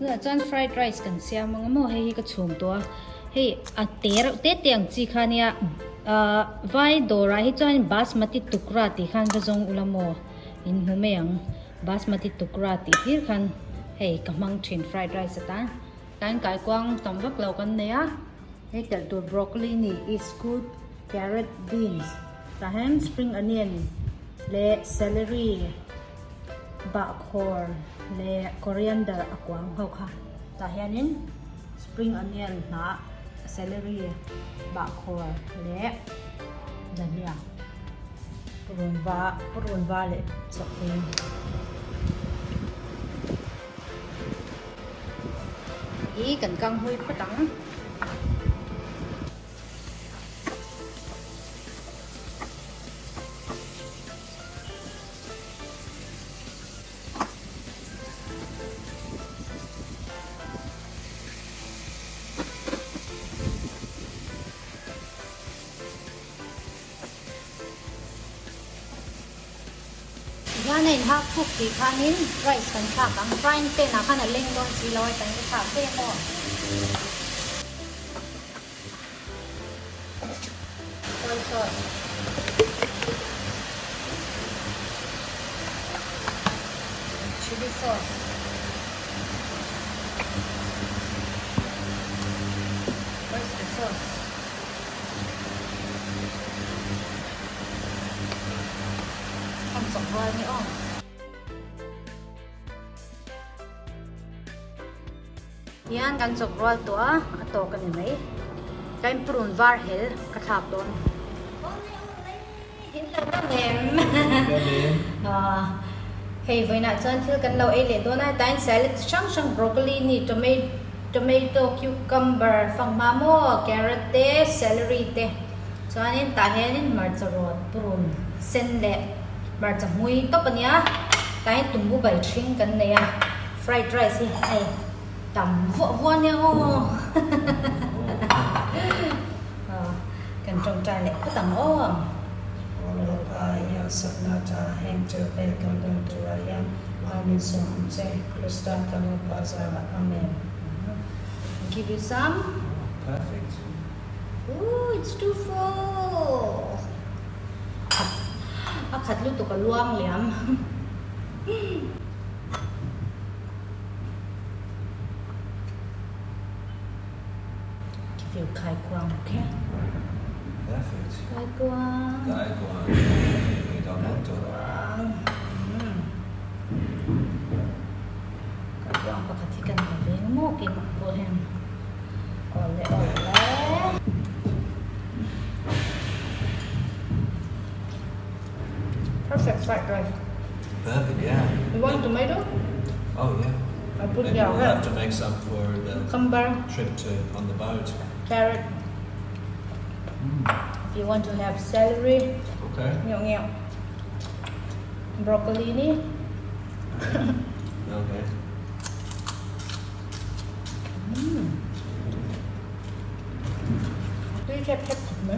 là chan fried rice kan siam mang mo hei ka chhum to hei a te tiang chi khania vai dora hi chan basmati tukra ti khan ka jong ulamo in humeyang basmati tukra ti hir khan hei kamang thin fried rice ta tan kai kwang tambak lo kan ne a hei tel tu broccoli ni is good carrot beans tahem spring onion le celery bakhor le coriander akwang ho kha tahianin spring onion na celery bakhor le dania purun va le chakeng i kan kang hui patang này ha phúc thì khá nín rice cần thả bằng frying pan nào khá là lên con xí lôi cần cái thả phê mò soy sauce chili sauce oyster sauce rồi nữa yan kan chok rol to ato kan nei kan prun var hel ka thap don hin ta nem hey voi na chan thil kan lo e le do na tain salad sang broccoli ni tomato cucumber phang ma mo carrot te celery te chanin ta henin marcharot prun sen le mà chẳng mui tốt bận nhá cái tùng bu bảy trứng cái này fried rice này tầm vỗ nha cần trồng trà lại có tầm ô give you some. Perfect. Ooh, it's too full. Khát lúc tụi con luang liam. Give you khai quang, okay? Perfect. Khai quang. Khai quang. We don't want to. Khai quang pa katikan na veng mo kay makbuhem. Ole. Perfect fried rice. Perfect, yeah. You want tomato? Oh, yeah. I put Maybe down we'll have to make some for the cucumber, trip on the boat. carrot. If you want to have celery, Okay. nghèo. Broccoli ni. Okay. Tuy chép thịt nữa.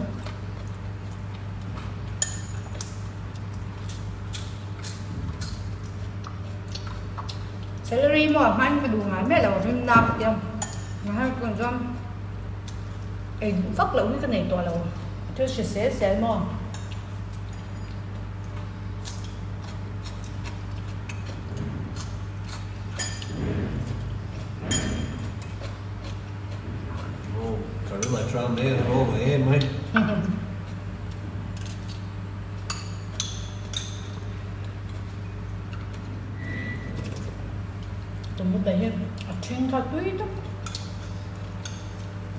Celery mà anh phải đủ ngái mẹ là một thêm nam phải không? Mà hai con răm vắt lẩu cái này toàn là cho sẽ mà Oh, có rất là tròn đấy, ô với em ấy. tùng búp bê trên thao túi đó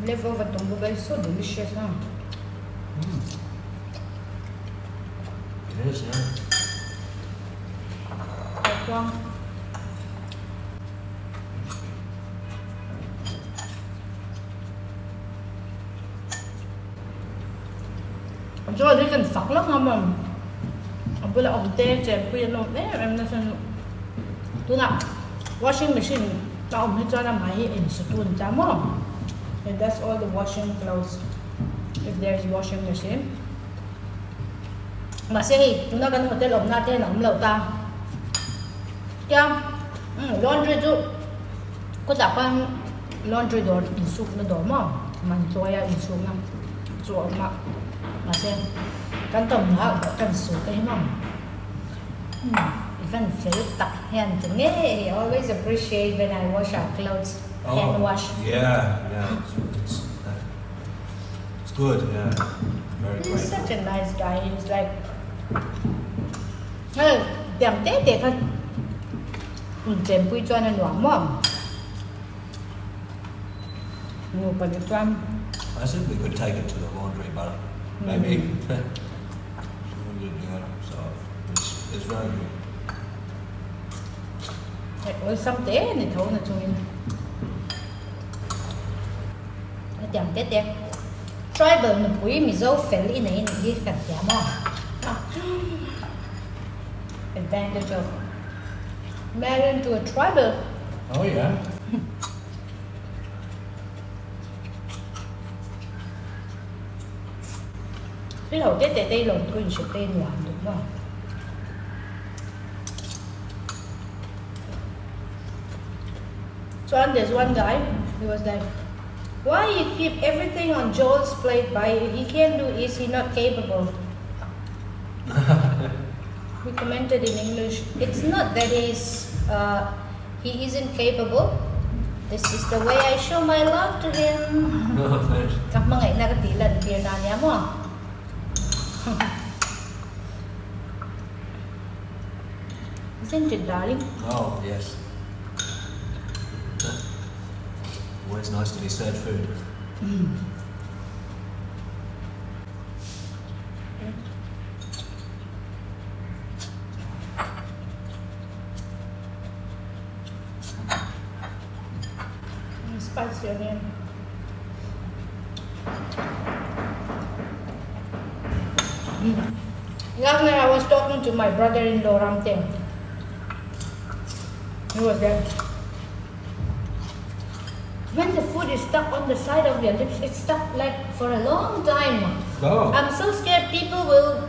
leftover tùng búp bê so delicious ha. It is, yeah. Quang rồi thì cần phật lắm không mà bây giờ ông tê chè bây giờ nó đấy em nó xem tôi nào washing machine tao ông hết cho làm máy in sự tuần chấm không and that's all the washing clothes if there is washing machine mà sẽ thì chúng ta cần hotel ông na tên là ông lẩu ta क्या laundry जो có đặt con laundry door in soup nó door mà mình cho ya in soup nằm cho mà xem cái tầm đó cái soup cái mà even Philip tặc hand to me. He always appreciate when I wash our clothes. Hand wash. Yeah, it's good, yeah. Very He's great. such a nice guy. He's like, điểm tết để thôi. Chém quy cho nên loãng mỏng. Nhiều phần được trăm. I think we could take it to the laundry, but maybe we didn't do it, so it's very good. Ôi xong tế này thấu là chui. Điểm tết đẹp. Tribal nó quý mình dâu phèn lý này đi cần giá mò. Advantage of marrying to a tribal. Oh yeah. Cái đầu tết tết tây lồng tôi sẽ tên làm đúng không? So there's one guy, he was like, why you keep everything on Joel's plate by he can't do, is he not capable? We commented in English, it's not that he isn't capable. This is the way I show my love to him. No, thanks. Các mga ngày na cái lần tiền na niya mo. Isn't it, darling? Oh, yes. Always nice to be served food. Spicy onion. Last night I was talking to my brother-in-law Ramteng. He was there. When the food is stuck on the side of your lips, it's stuck like for a long time. Oh. I'm so scared people will,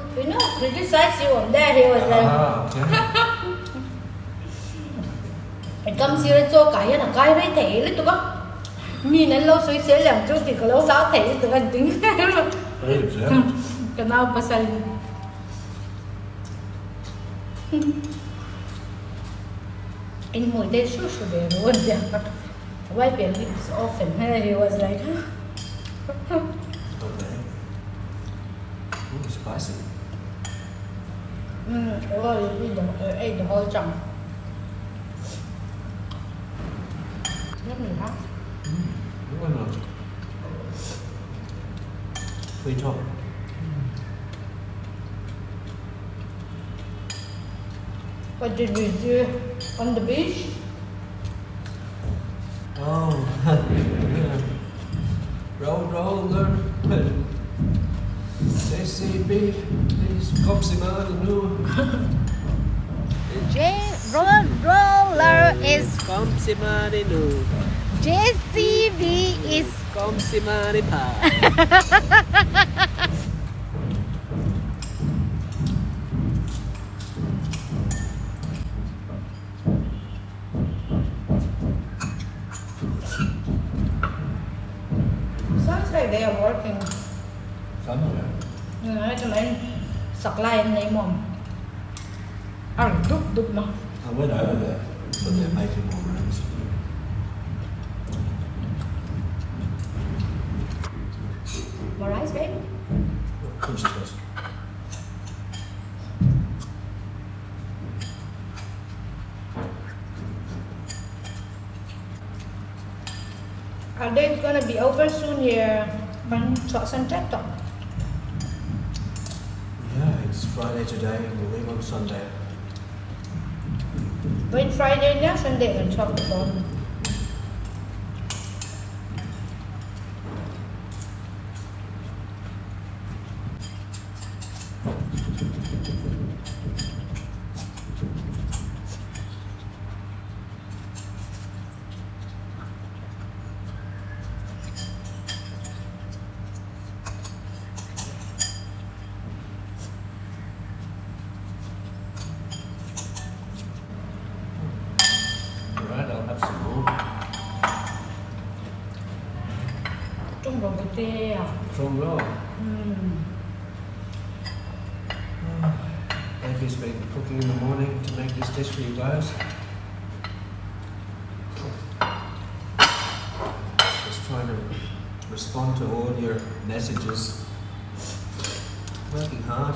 criticize you on that. He was like, it comes here so cái là cái đấy thể lấy tụi con. Nhìn nó lâu suy sẽ làm chút thì có lâu giáo thể tụi con tính. Ribs, yeah. Kenal pasal in my day shushu there one day. Wipe your lips often. He was like, Okay. Ooh, spicy. oh, you ate the whole chunk. Rất nhiều hả? Why not? Three top. What did we do on the beach? Oh, yeah. Roller. JCB, please come see my new. Roller is Come si Marino, JCB is come si Maripa. Sounds like they are working. Somewhere. Cho nên sặc lại anh này mồm. Ăn đúc mà. I went over there, but they're making more rooms. More rice, babe? Which is best? Our day is gonna be over soon here. Bằng chợ sân trách tổng. Yeah, it's Friday today and we'll leave on Sunday. Wait Friday nhá, Sunday gần chợ tổng. Alright, I'll have some more. Trong rồi cái tê à. Strong roll. Mm. Baby's been cooking in the morning to make this dish for you guys. Just trying to respond to all your messages. Working hard.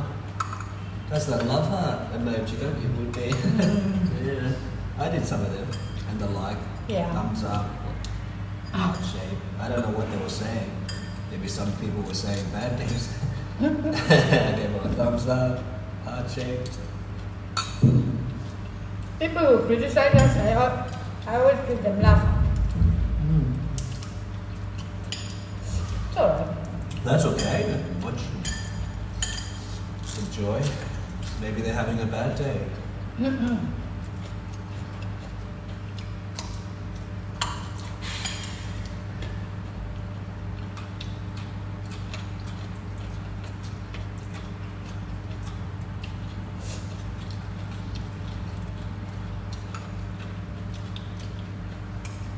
That's that love heart emoji, don't you, would be? Yeah. I did some of them. And the like. Yeah. Thumbs up. Heart shape. I don't know what they were saying. Maybe some people were saying bad things. I gave them a thumbs up. Heart shape. People who criticize us, I always give them love. It's alright. That's okay. Not much. Just enjoy. Maybe they're having a bad day.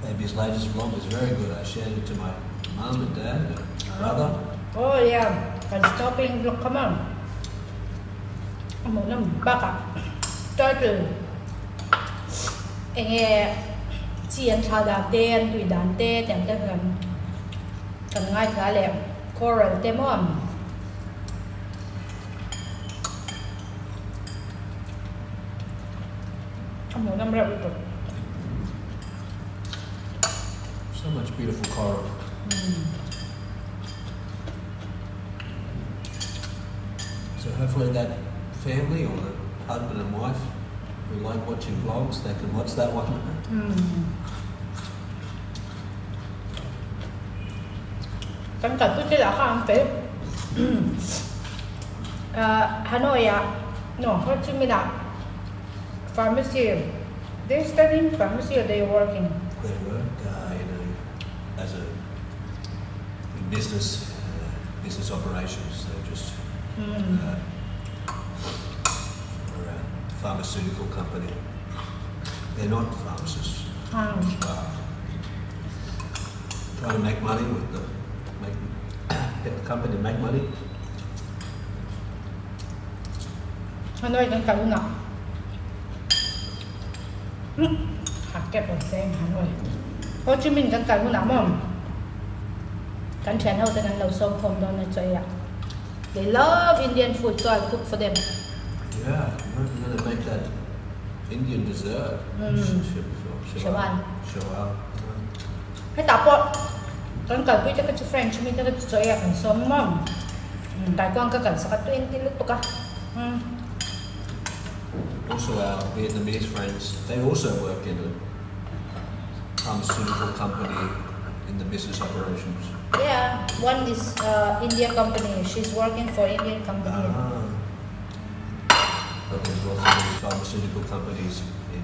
Baby's latest vlog is very good. I shared it to my mum and dad and brother. Oh yeah, and stopping, look, come on. Một năm baka cho từ anh nghe chiên thà đàn tên tùy đàn tê chẳng tất cần ngay cả lẹ coral tê mom một năm rất là So much beautiful coral. So hopefully that family or the husband and wife who like watching vlogs, they can watch that one. Cảnh cận tôi chỉ là không phải Hà Nội no, Ho Chi Minh pharmacy. They studying pharmacy or they working? They work as a in business operations. They're just for a pharmaceutical company. They're not pharmacists. Trying to make money with get the company to make money. Hà Nội cảnh cận nào? Hạt kẹp ở xem Hà Nội. Ho Chi Minh cảnh cận nào mà? Cảnh chén hậu tên lâu sông không đâu này chơi ạ. They love Indian food, so I cook for them. Yeah, you're going to make that Indian dessert. Shawal. Shawal. Hay tapos, kan kalpi ka sa French, may ka sa iya kan so mom. Dai ko ang kakan sa 20 luto ka. Also our Vietnamese friends, they also work in a pharmaceutical company in the business operations. Yeah, one is India company. She's working for Indian company. But there's lots of these pharmaceutical companies in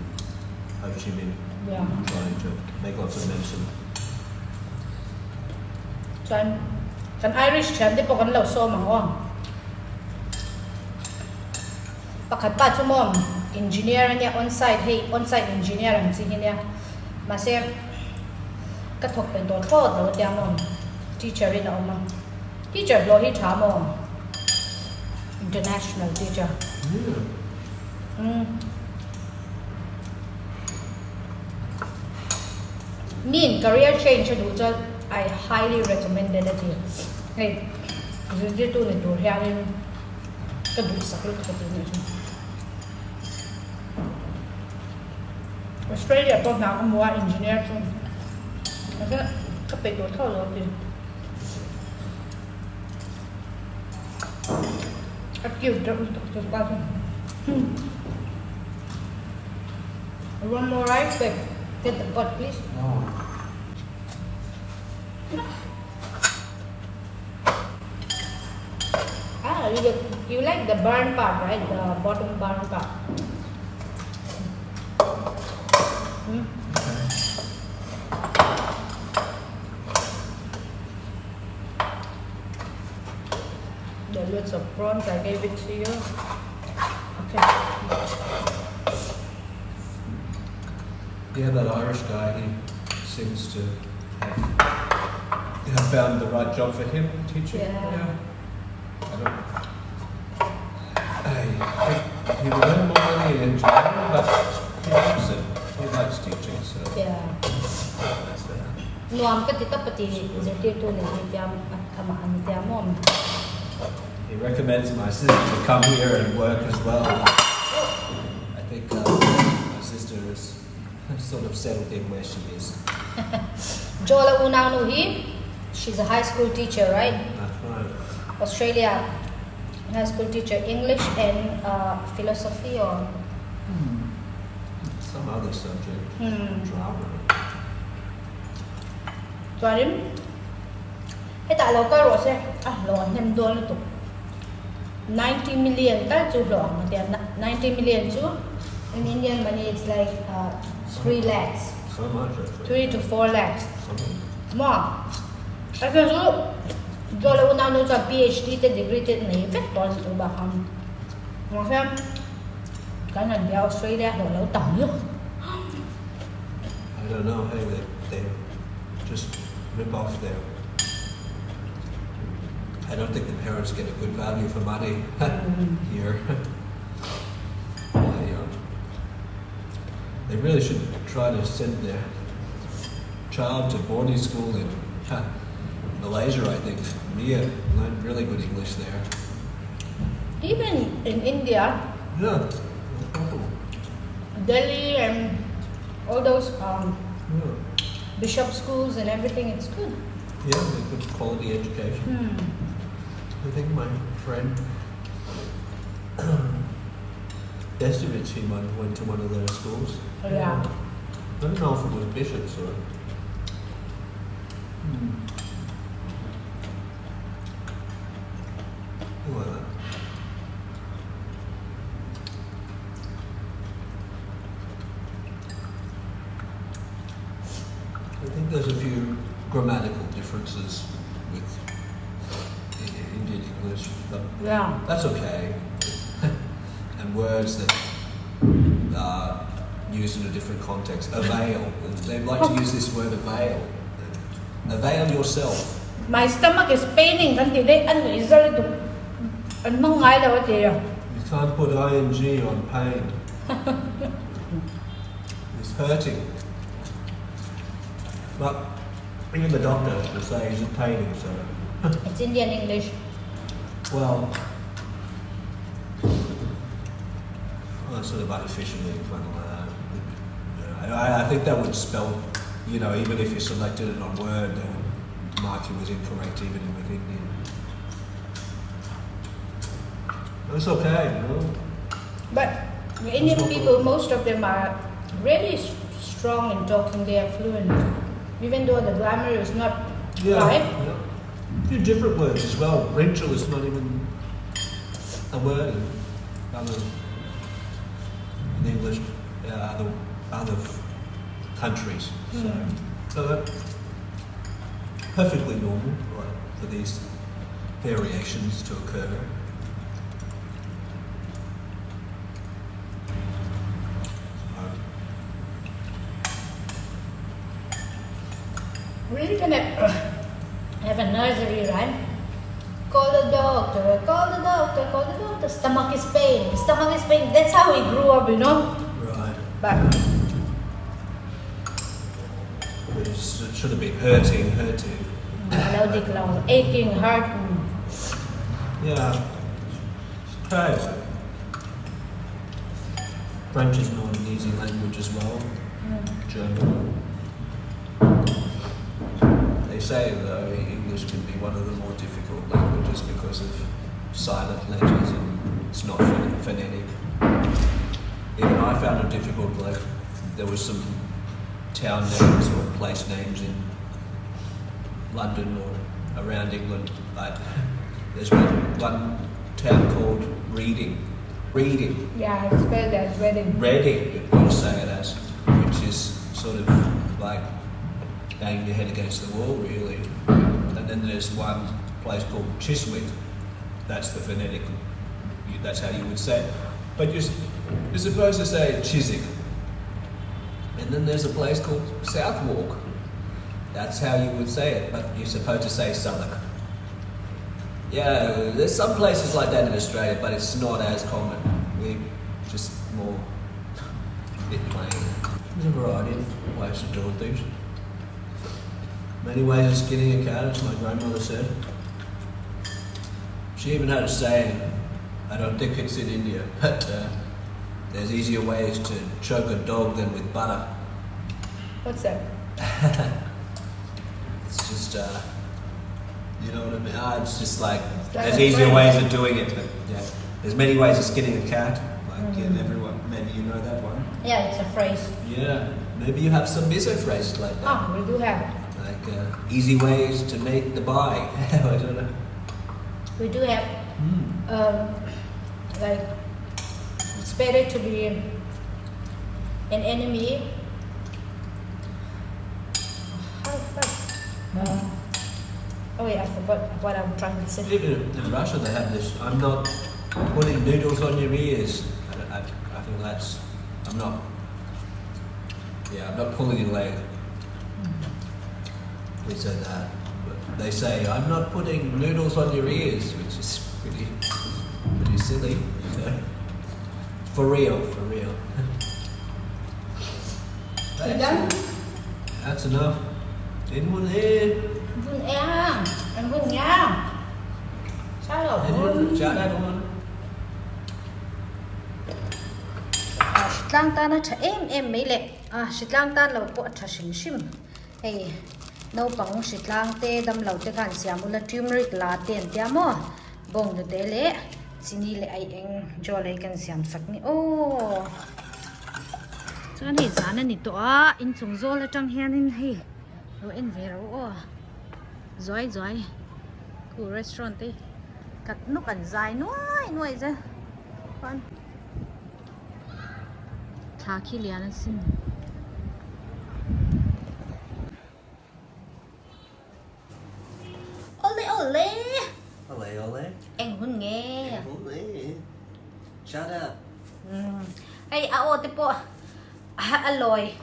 Ho Chi Minh Yeah. trying to make lots of medicine. Kan Irish chan di po kan law so mga pakat pa mo engineer niya on-site engineer ang sige niya masih katok pen do thod lo dia mo teacher rin ako teacher lo hi tha mo international teacher Yeah. Mean career change do I highly recommend it. Hey, jadi tu ni tu yang kedua sakit tu ni. Australia pun nak semua engineer tu. Maka kapit tu tahu loh tu. Aku dah untuk sesuatu. One more rice, babe. Get the pot, please. Oh. You like the burn part, right? The bottom burn part. The loads of prawns, I gave it to you. Okay. Yeah, that Irish guy, he seems to have have found the right job for him, teaching. Yeah. I don't. He will earn more money in engineering, but he loves it. He likes teaching, so Yeah. that's that. นวมก็ติดต่อปฏิจะเที่ยวตัวหนึ่งที่ยามอามาอันที่ยามมอม He recommends my sister to come here and work as well. I think my sister is sort of settled in where she is. Jola Unanuhi, she's a high school teacher, right? That's right. Australia, high school teacher, English and philosophy or Some other subject. Drama. ตัวนี้ให้ตาเราก็รู้ใช่หลอนเต็มตัวเลยตุก90 million แต่จูหลอนมาเดียว90 million จู in Indian money it's like 3 lakhs So much, actually. 3 to 4 lakhs Something. more ไอ้คือจูโดนเราหน้าดูจาก PhD แต่ degree แต่ไหนเฟกตอนตัวบ้าคำมาแค่การนั่นเดียวออสเตรเลียเราต่ำเยอะ I don't know. Hey, they just rip off their. I don't think the parents get a good value for money here. They really should try to send their child to boarding school in Malaysia, I think. Mia learned really good English there. Even in India Yeah, no problem. Delhi and all those Yeah, bishop schools and everything, it's good. yeah, they good quality education. I think my friend Destovich, he might have went to one of their schools. Yeah. I don't know if it was bishops or. Something like that. I think there's a few grammatical differences with Indian English, but Yeah. that's okay. And words that are used in a different context. Avail. They like to use this word avail. Avail yourself. My stomach is paining kan today and result to an mangai daw tiyo. You can't put ing on pain. It's hurting. But even the doctor will say he's in pain, so. It's Indian English. Well, sort of artificially kind of like that. I think that would spell, you know, even if you selected it on Word, they would mark you as incorrect even with Indian. It's okay, you know. But the Indian people, most of them are really strong in talking. They are fluent, even though the grammar is not right. Yeah. A few different words as well. Rental is not even a word in English, other countries. So that's perfectly normal, right, for these variations to occur. We're gonna have a nursery, right? Call the doctor, call the doctor, call the doctor. Stomach is pain, stomach is pain. That's how we grew up, you know. Right. But It should have been hurting. aching, heart. Yeah. Okay. French is not an easy language as well. German. They say though English can be one of the more difficult languages because of silent letters and it's not phonetic. Even I found it difficult, like there was some town names or place names in London or around England, but there's one town called Reading. Yeah, I spelled that Reading. Reading, you say it as, which is sort of like banging your head against the wall, really. And then there's one place called Chiswick. That's the phonetic. That's how you would say it. But you're supposed to say Chiswick. And then there's a place called Southwark. That's how you would say it, but you're supposed to say salak. Yeah, there's some places like that in Australia, but it's not as common. We just more a bit plain. There's a variety of ways of doing things. Many ways of skinning a cat, as my grandmother said. She even had a saying, I don't think it's in India, but there's easier ways to choke a dog than with butter. What's that? It's just, you know what I mean? It's just like, like there's a easier friend. ways of doing it, but yeah. There's many ways of skinning a cat. Like everyone, maybe you know that one. Yeah, it's a phrase. Yeah, maybe you have some miso phrases like that. Ah, we do have. Like easy ways to make the buy. I don't know. We do have. Like, it's better to be an enemy. Oh yeah, I forgot what I'm trying to say. Even in Russia, they have this. I'm not putting noodles on your ears. I think that's. I'm not. Yeah, I'm not pulling your leg. We say that, but they say I'm not putting noodles on your ears, which is pretty silly. So, for real. You done? That's enough. Anyone here? Vun em, anh Vun nha. Sao rồi Anyone? Shout out one. Lang ta na cha em mấy lệ. Lang ta lâu có cha sim. Hey, nấu bằng lang te đâm lâu te gan siam ula turmeric la ten te mo. Bong de te le. Sini le ai eng jo le kan siam sak ni. Oh. Chuan hei zan ani to a in chung zo la tang hian in hei. Ro en ve ro o. Zoi. Ku restaurant te. Kat no kan zai nuai za. Con. Thả khi liền anh xin. Ole. Ole. Anh Hun nghe. Ole. Shut up. Ay ô te po. Aloy.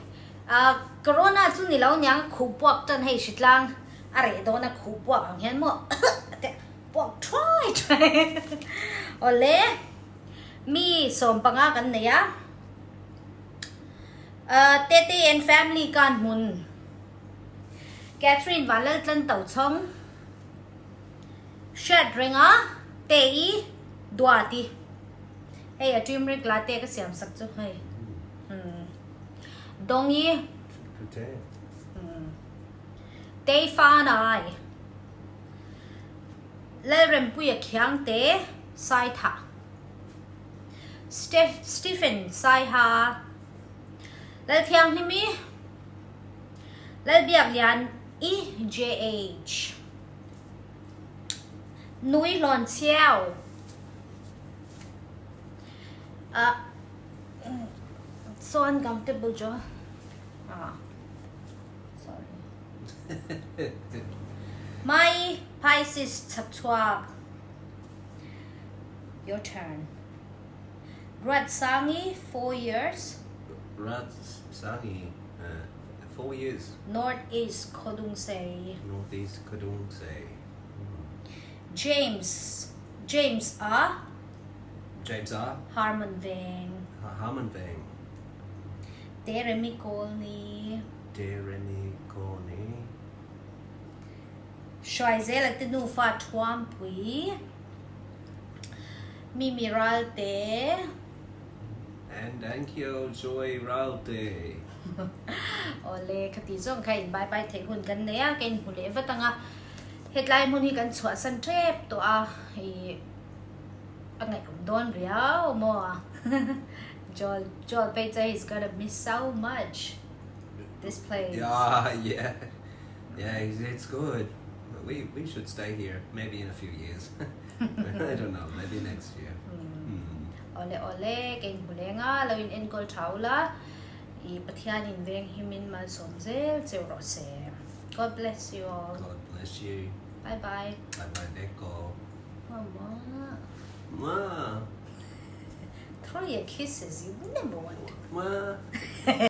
Corona chu ni lo nyang khu puak tan hei shitlang. Are do na khu puak ang hian mo. Te puak try. Ole. Mi som panga kan ne ya. Tete and family kan mun. Catherine Valal tlan tau chong. Shed ringa tei duati. Hey, a turmeric latte ka siam sak chu hey. Dongi tei fa nai. Le rem pu ya khyang te sai tha. Stephen sai ha. Le thiang ni mi. Le biak lian EJH. Nui lon chiao. So uncomfortable, Joe. Sorry. My Pisces Tatwa. Your turn. Rad Sangi, 4 years. Rad Sangi, 4 years. Northeast Kodung Say. Northeast Kodung Say. James R. James R. Harmon Vang. Harmon Vang. Teremi Colney. Shoizel Tinu Fa Tuam Pui. Mimi Ralte. And Ankyo Joy Ralte. Ole Kati Zong Kain Bye Bye Take Hun Gan Nea Kain Hule Vatanga. Headline Muni Gan Swasan Trip to he Angay Don Riao Moa. Joel Peter is gonna miss so much this place. Yeah, it's good. But we should stay here maybe in a few years. I don't know, maybe next year. Ole Kain Hule Nga Lawin En Gol Taula. I Patian in Veng Himin Mal Somzel Zerose. God bless you all. God bless you. Bye bye. Bye bye, Neko. Mama. Ma. Throw your kisses, you never want to. Ma.